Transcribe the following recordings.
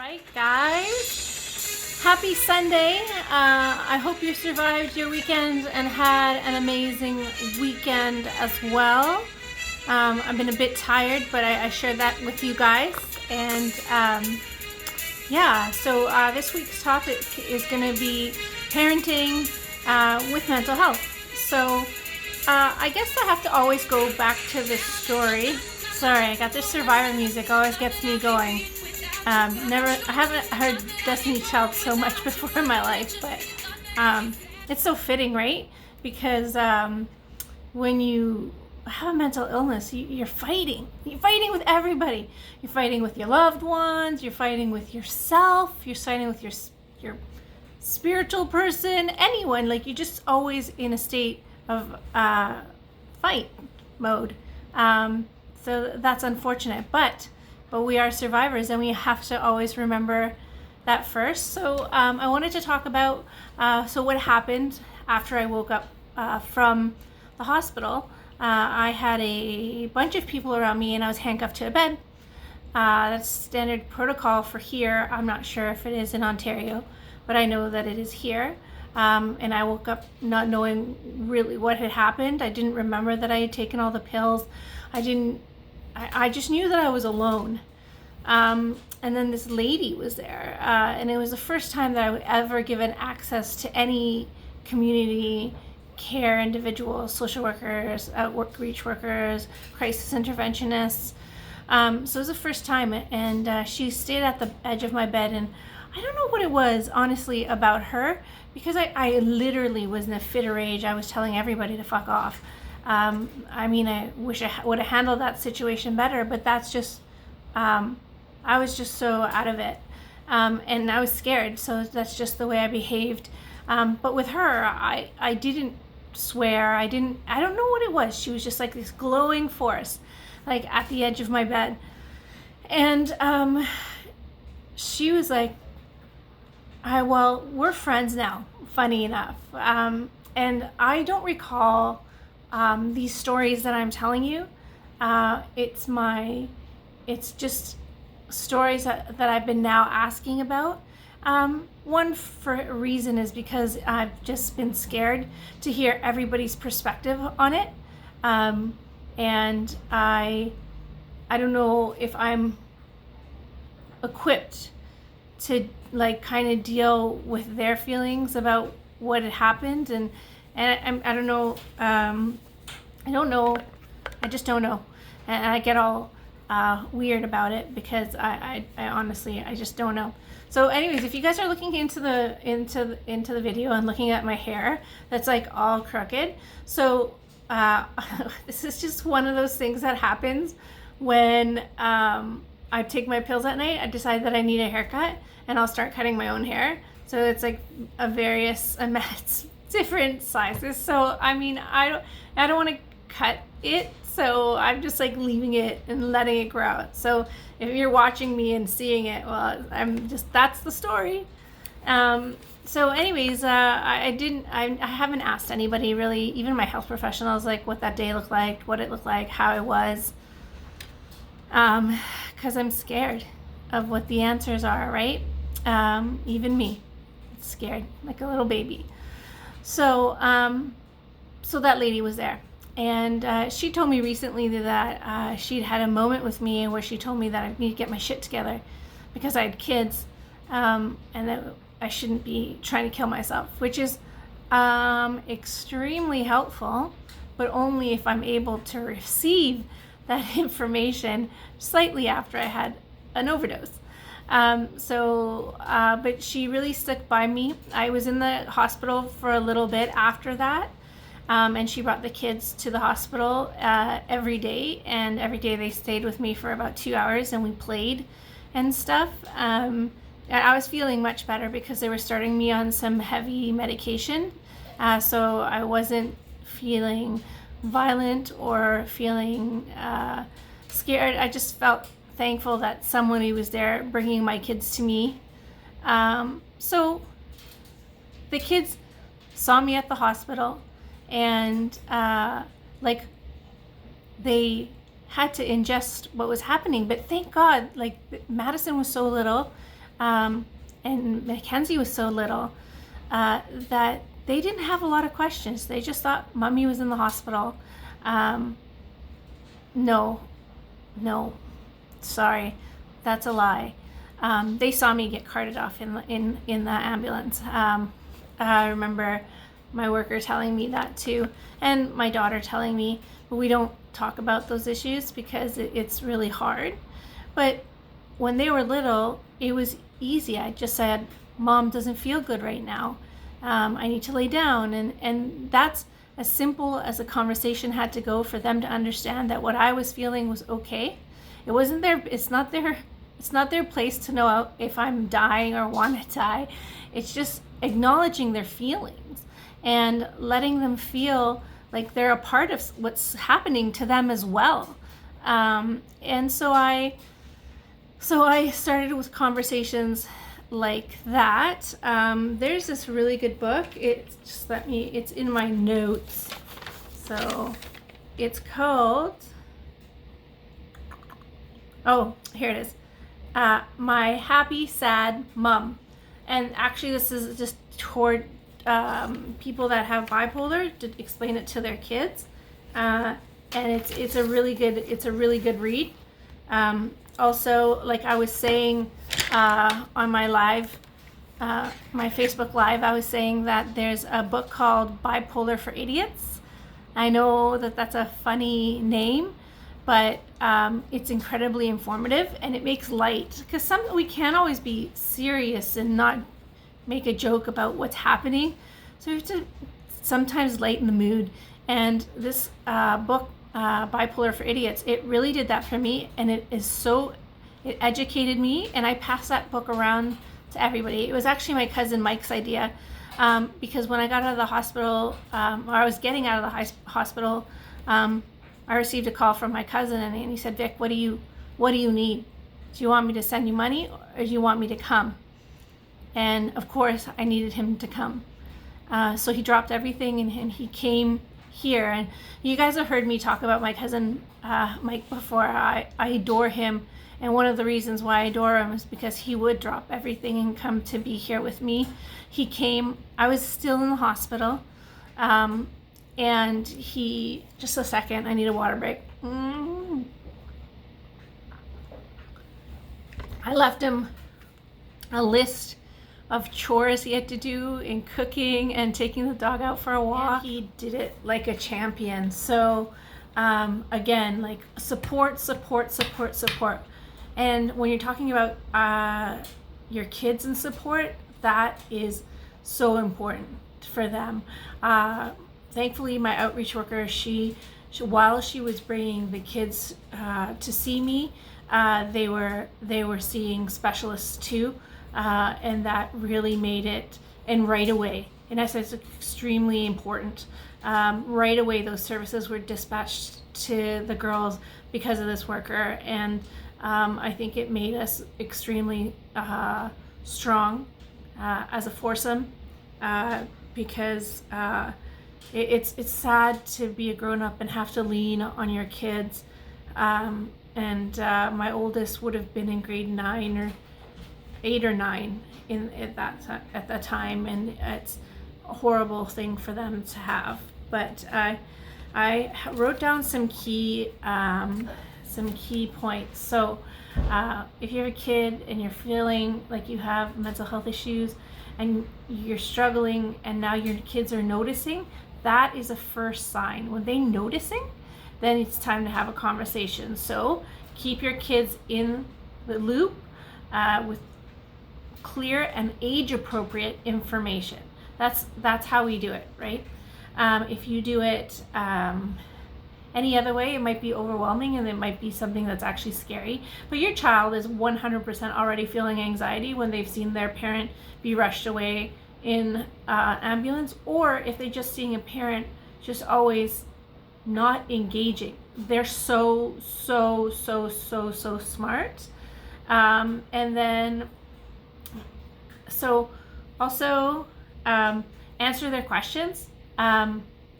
Right, guys. Happy Sunday. I hope you survived your weekend and had an amazing weekend as well. I've been a bit tired, but I shared that with you guys. And so this week's topic is going to be parenting with mental health. So I guess I have to always go back to this story. Sorry, I got this Survivor music, always gets me going. I haven't heard Destiny Child so much before in my life, but it's so fitting, right? Because when you have a mental illness, you're fighting. You're fighting with everybody. You're fighting with your loved ones. You're fighting with yourself. You're fighting with your spiritual person. Anyone. Like, you're just always in a state of fight mode. So that's unfortunate, but we are survivors, and we have to always remember that first. So I wanted to talk about what happened after I woke up from the hospital. I had a bunch of people around me, and I was handcuffed to a bed. That's standard protocol for here. I'm not sure if it is in Ontario, but I know that it is here. And I woke up not knowing really what had happened. I didn't remember that I had taken all the pills. I just knew that I was alone. And then this lady was there. And it was the first time that I was ever given access to any community care individuals, social workers, outreach workers, crisis interventionists. So it was the first time. And she stayed at the edge of my bed. And I don't know what it was, honestly, about her, because I literally was in a fit of rage. I was telling everybody to fuck off. I wish I would have handled that situation better, but that's just, I was just so out of it. And I was scared, so that's just the way I behaved. But with her, I didn't swear. I don't know what it was. She was just like this glowing force, like at the edge of my bed. And, she was like, well, we're friends now, funny enough. And I don't recall these stories that I'm telling you. It's just stories that I've been now asking about. One reason is because I've just been scared to hear everybody's perspective on it. And I don't know if I'm equipped to like kind of deal with their feelings about what had happened, and I don't know. I don't know. I just don't know, and I get all weird about it because I honestly I just don't know. So, anyways, if you guys are looking into the video and looking at my hair, that's like all crooked. So this is just one of those things that happens when I take my pills at night. I decide that I need a haircut, and I'll start cutting my own hair. So it's like a various amounts, different sizes. So I mean, I don't want to cut it, so I'm just like leaving it and letting it grow out. So if you're watching me and seeing it, well, that's the story. So anyways, I haven't asked anybody really, even my health professionals, like what that day looked like, what it looked like, how it was, because I'm scared of what the answers are, right? Even me, scared like a little baby. So that lady was there, and she told me recently that she'd had a moment with me where she told me that I need to get my shit together because I had kids, and that I shouldn't be trying to kill myself, which is extremely helpful, but only if I'm able to receive that information slightly after I had an overdose. But she really stuck by me. I was in the hospital for a little bit after that, and she brought the kids to the hospital every day, and every day they stayed with me for about 2 hours, and we played and stuff. I was feeling much better because they were starting me on some heavy medication, so I wasn't feeling violent or feeling scared. I just felt thankful that somebody was there bringing my kids to me. So the kids saw me at the hospital, and they had to ingest what was happening, but thank God, like, Madison was so little. and Mackenzie was so little that they didn't have a lot of questions. They just thought Mommy was in the hospital. No, sorry, that's a lie. They saw me get carted off in the ambulance. I remember my worker telling me that too, and my daughter telling me, but we don't talk about those issues because it's really hard. But when they were little, it was easy. I just said, Mom doesn't feel good right now. I need to lay down. And that's as simple as a conversation had to go for them to understand that what I was feeling was okay. It's not their place to know if I'm dying or want to die. It's just acknowledging their feelings and letting them feel like they're a part of what's happening to them as well. And so I started with conversations like that. There's this really good book. It's in my notes. So it's called, here it is. My Happy Sad Mom. And actually this is just toward people that have bipolar, to explain it to their kids. And it's a really good read. Also, like I was saying on my live, my Facebook Live, I was saying that there's a book called Bipolar for Idiots. I know that that's a funny name, but it's incredibly informative, and it makes light, because we can't always be serious and not make a joke about what's happening. So we have to sometimes lighten the mood. And this book, Bipolar for Idiots, it really did that for me, and it educated me, and I passed that book around to everybody. It was actually my cousin Mike's idea, because when I got out of the hospital, or I was getting out of the hospital, I received a call from my cousin, and he said, Vic, what do you need? Do you want me to send you money, or do you want me to come? And of course, I needed him to come. So he dropped everything and he came here. And you guys have heard me talk about my cousin Mike before. I adore him. And one of the reasons why I adore him is because he would drop everything and come to be here with me. He came, I was still in the hospital. And just a second, I need a water break. I left him a list of chores he had to do in cooking and taking the dog out for a walk. And he did it like a champion. So again, like support. And when you're talking about your kids and support, that is so important for them. Thankfully, my outreach worker, while she was bringing the kids to see me, they were seeing specialists too. And that really made it, and right away, and that's extremely important. Right away, those services were dispatched to the girls because of this worker, and I think it made us extremely strong as a foursome, because it's sad to be a grown-up and have to lean on your kids. And my oldest would have been in grade 9 or 8 or 9 at that time, and it's a horrible thing for them to have. But I wrote down some key points. So if you have a kid and you're feeling like you have mental health issues and you're struggling, and now your kids are noticing, that is a first sign. When they're noticing, then it's time to have a conversation. So keep your kids in the loop with clear and age-appropriate information. That's how we do it, right? If you do it any other way, it might be overwhelming, and it might be something that's actually scary. But your child is 100% already feeling anxiety when they've seen their parent be rushed away in ambulance, or if they're just seeing a parent just always not engaging. They're so smart. And then, so also answer their questions.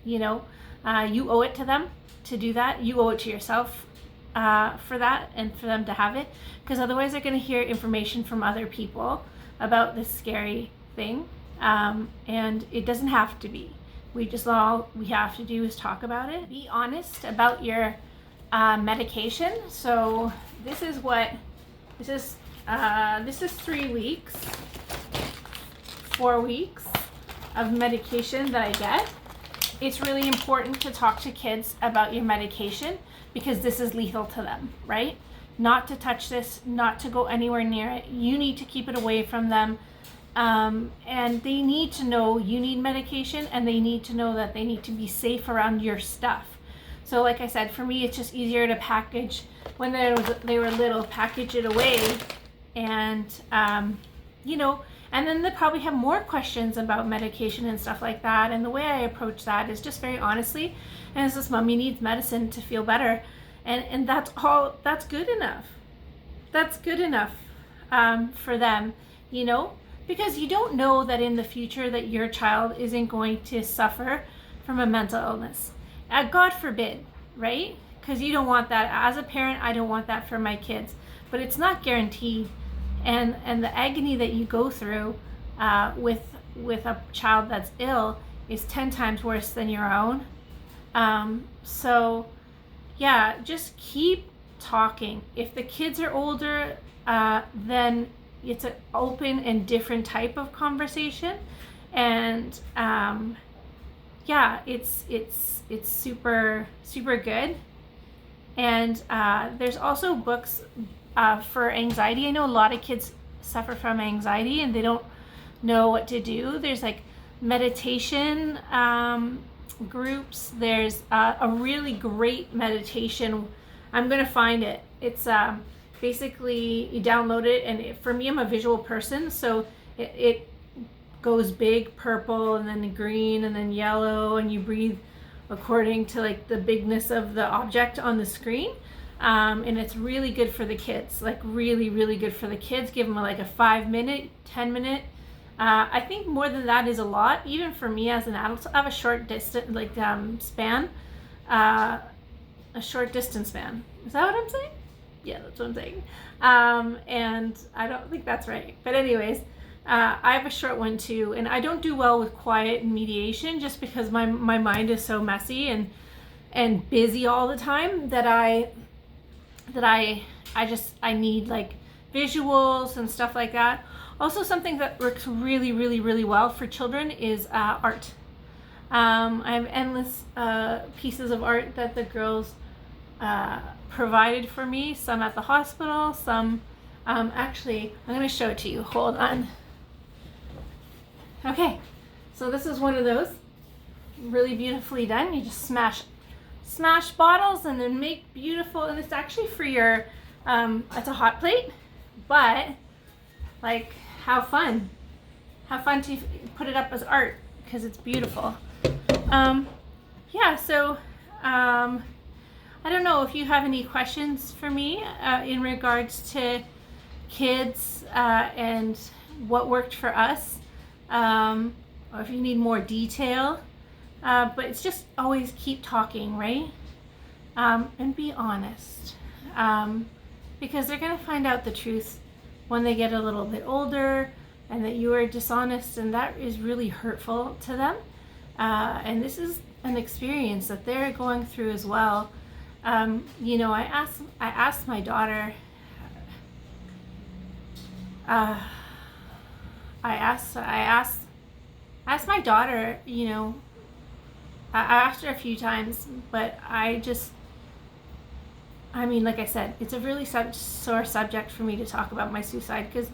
You owe it to them to do that. You owe it to yourself for that and for them to have it, because otherwise they're going to hear information from other people about this scary thing, and it doesn't have to be. All we have to do is talk about it. Be honest about your medication. So this is 3 weeks, 4 weeks of medication that I get. It's really important to talk to kids about your medication because this is lethal to them, right? Not to touch this, not to go anywhere near it. You need to keep it away from them. And they need to know you need medication, and they need to know that they need to be safe around your stuff. So like I said, for me, it's just easier to package when they were little, package it away, and and then they probably have more questions about medication and stuff like that. And the way I approach that is just very honestly, and it's just, mommy needs medicine to feel better, and that's all. That's good enough. That's good enough for them, because you don't know that in the future that your child isn't going to suffer from a mental illness. God forbid, right? Because you don't want that. As a parent, I don't want that for my kids, but it's not guaranteed. And the agony that you go through with a child that's ill is 10 times worse than your own. So yeah, just keep talking. If the kids are older, then it's an open and different type of conversation, and it's super good. And there's also books for anxiety. I know a lot of kids suffer from anxiety and they don't know what to do. There's like meditation groups. There's a really great meditation. I'm gonna find it. It's basically you download it, and for me, I'm a visual person, so it goes big purple and then green and then yellow, and you breathe according to like the bigness of the object on the screen. And it's really good for the kids, like really good for the kids. Give them like a 5-minute, 10-minute. I think more than that is a lot, even for me as an adult. I have a short distance span, a short distance span. Is that what I'm saying? Yeah, that's what I'm saying. And I don't think that's right. But anyways, I have a short one too, and I don't do well with quiet and mediation just because my mind is so messy and busy all the time that I need like visuals and stuff like that. Also, something that works really well for children is art. I have endless pieces of art that the girls provided for me, some at the hospital, some actually, I'm going to show it to you. Hold on. Okay, so this is one of those, really beautifully done. You just smash bottles and then make beautiful, and it's actually for your it's a hot plate, but like have fun to put it up as art because it's beautiful. So I don't know if you have any questions for me in regards to kids and what worked for us, or if you need more detail. But it's just always keep talking, right? And be honest, because they're going to find out the truth when they get a little bit older, and that you are dishonest, and that is really hurtful to them. And this is an experience that they're going through as well. I asked my daughter, I asked my daughter, I asked her a few times, but like I said, it's a really sore subject for me to talk about my suicide because,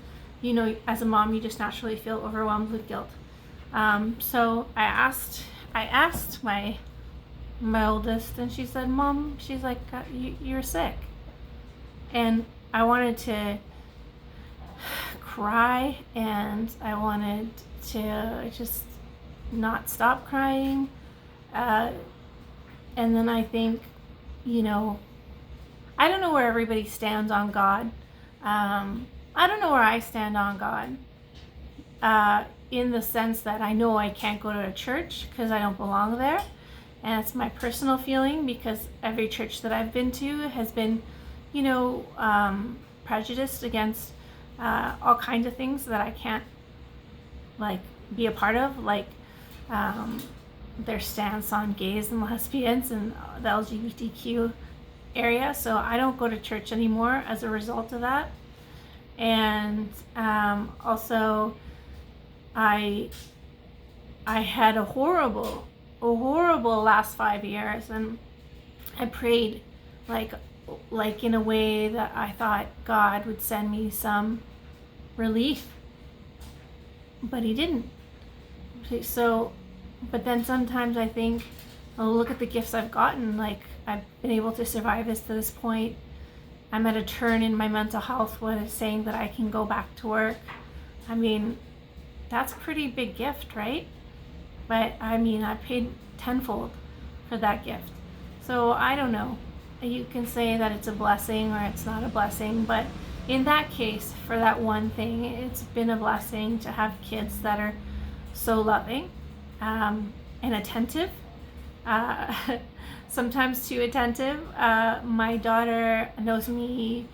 as a mom, you just naturally feel overwhelmed with guilt. So I asked my oldest, and she said, "Mom," she's like, "you're sick." And I wanted to cry, and I wanted to just not stop crying. And then I think, I don't know where everybody stands on God. I don't know where I stand on God, in the sense that I know I can't go to a church because I don't belong there. And it's my personal feeling because every church that I've been to has been, prejudiced against all kinds of things that I can't like be a part of, like their stance on gays and lesbians and the LGBTQ area. So I don't go to church anymore as a result of that. And also I had a horrible last 5 years, and I prayed like in a way that I thought God would send me some relief, but he didn't. So, but then sometimes I think, oh, look at the gifts I've gotten. Like, I've been able to survive this to this point. I'm at a turn in my mental health when it's saying that I can go back to work. I mean, that's a pretty big gift, right? But I mean, I paid tenfold for that gift. So I don't know. You can say that it's a blessing or it's not a blessing, but in that case, for that one thing, it's been a blessing to have kids that are so loving and attentive. Sometimes too attentive. My daughter knows me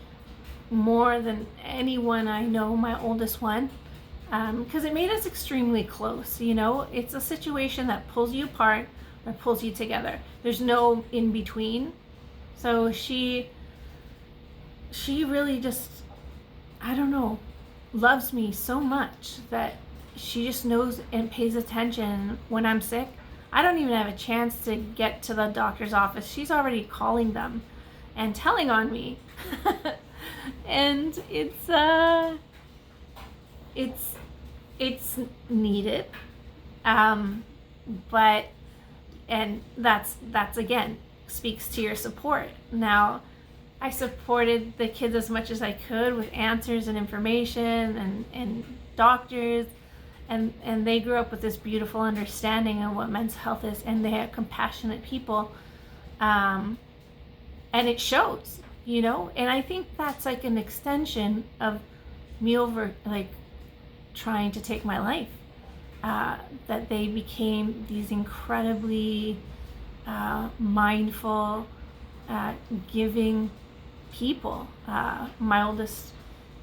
more than anyone I know, my oldest one, because it made us extremely close. It's a situation that pulls you apart or pulls you together. There's no in between. So she really just, I don't know, loves me so much that she just knows and pays attention when I'm sick. I don't even have a chance to get to the doctor's office. She's already calling them and telling on me. And it's needed. But that's again speaks to your support. Now, I supported the kids as much as I could with answers and information and doctors, and they grew up with this beautiful understanding of what mental health is, and they are compassionate people, and it shows, and I think that's like an extension of me over like trying to take my life, that they became these incredibly mindful, giving people. My oldest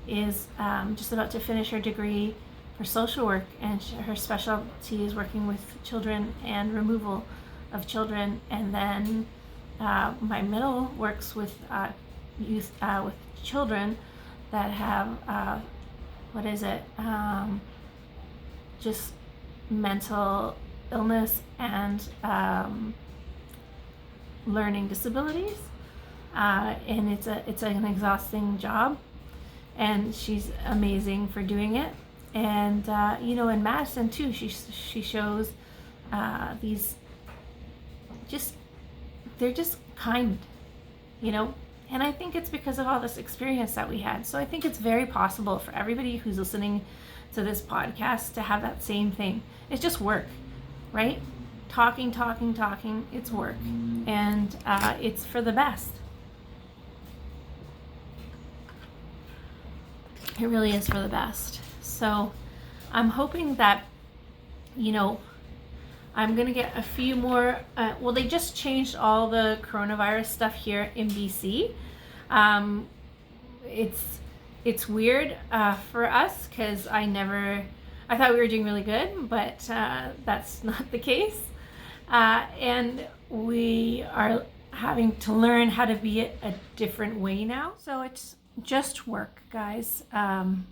is just about to finish her degree for social work, and her specialty is working with children and removal of children. And then my middle works with youth, with children that have just mental illness and learning disabilities, and it's an exhausting job, and she's amazing for doing it. And in Madison too, she shows these they're just kind, and I think it's because of all this experience that we had. So I think it's very possible for everybody who's listening to this podcast to have that same thing. It's just work, right? Talking, it's work, and it's for the best. It really is for the best. So I'm hoping that, I'm going to get a few more, they just changed all the coronavirus stuff here in BC. It's weird for us because I thought we were doing really good, but that's not the case. And we are having to learn how to be a different way now. So it's just work, guys. And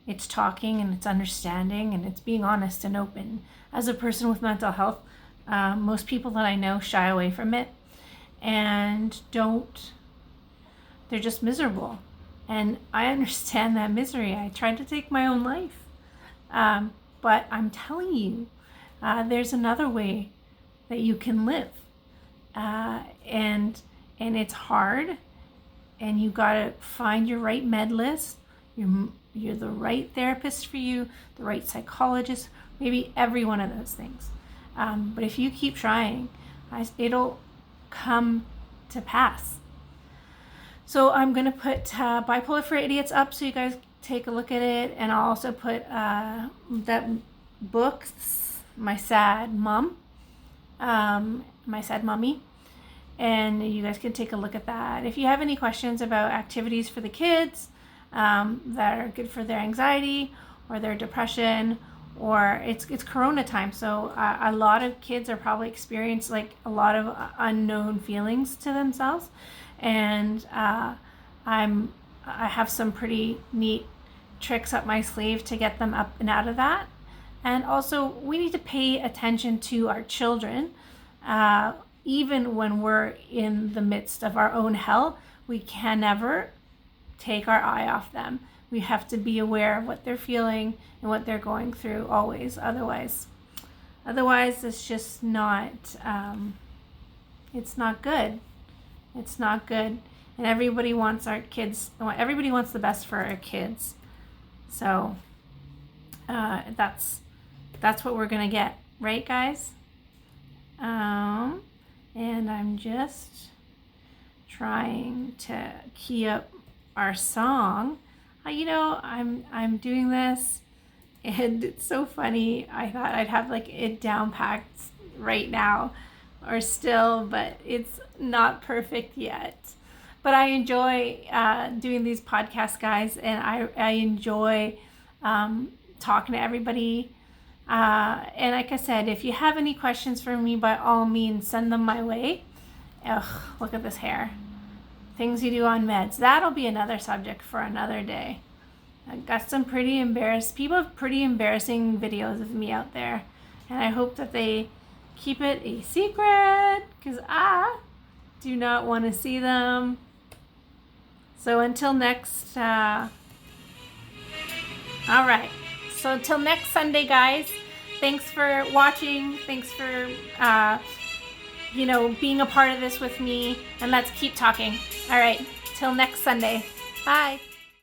it's talking, and it's understanding, and it's being honest and open. As a person with mental health, most people that I know shy away from it and they're just miserable. And I understand that misery. I tried to take my own life. But I'm telling you, there's another way that you can live. And it's hard, and you gotta find your right med list. You're the right therapist for you, the right psychologist, maybe every one of those things. But if you keep trying, it'll come to pass. So I'm going to put Bipolar for Idiots up so you guys take a look at it. And I'll also put that book, My Sad Mom. my Sad Mummy. And you guys can take a look at that. If you have any questions about activities for the kids that are good for their anxiety or their depression, or it's Corona time, so a lot of kids are probably experiencing like a lot of unknown feelings to themselves, and I have some pretty neat tricks up my sleeve to get them up and out of that. And also, we need to pay attention to our children. Even when we're in the midst of our own hell, we can never take our eye off them. We have to be aware of what they're feeling and what they're going through always. Otherwise it's just not, it's not good. It's not good. And everybody wants the best for our kids. So that's what we're going to get. Right, guys? And I'm just trying to key up our song. I'm doing this, and it's so funny. I thought I'd have like it down packed right now, or still, but it's not perfect yet. But I enjoy doing these podcasts, guys, and I enjoy talking to everybody. And like I said, if you have any questions for me, by all means, send them my way. Ugh, look at this hair. Things you do on meds. That'll be another subject for another day. I got some people have pretty embarrassing videos of me out there. And I hope that they keep it a secret, because I do not want to see them. So until next, all right. So until next Sunday, guys, thanks for watching. Thanks for, being a part of this with me. And let's keep talking. All right. Till next Sunday. Bye.